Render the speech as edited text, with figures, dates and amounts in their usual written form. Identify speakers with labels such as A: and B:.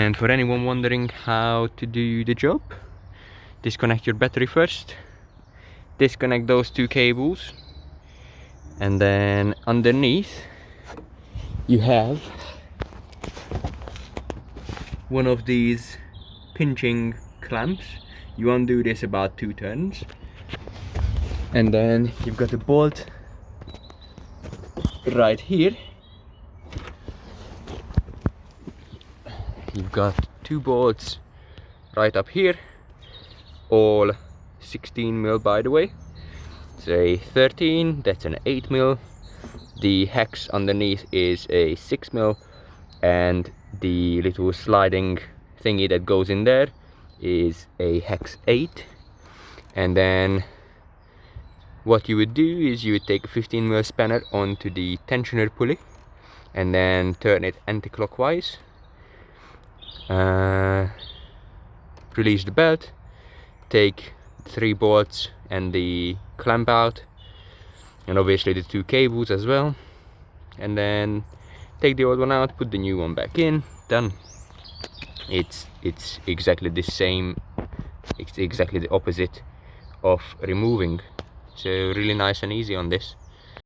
A: And for anyone wondering how to do the job, disconnect your battery first, disconnect those two cables, and then underneath you have one of these pinching clamps. You undo this about 2 turns, and then you've got a bolt right here. You've got 2 bolts right up here, all 16mm by the way. So a 13, that's an 8mm. The hex underneath is a 6mm, and the little sliding thingy that goes in there is a hex 8. And then what you would do is you would take a 15mm spanner onto the tensioner pulley and then turn it anti-clockwise, release the belt, take 3 bolts and the clamp out, and obviously the 2 cables as well, and then take the old one out, put the new one back in. Done. It's exactly the same, it's exactly the opposite of removing, so really nice and easy on this.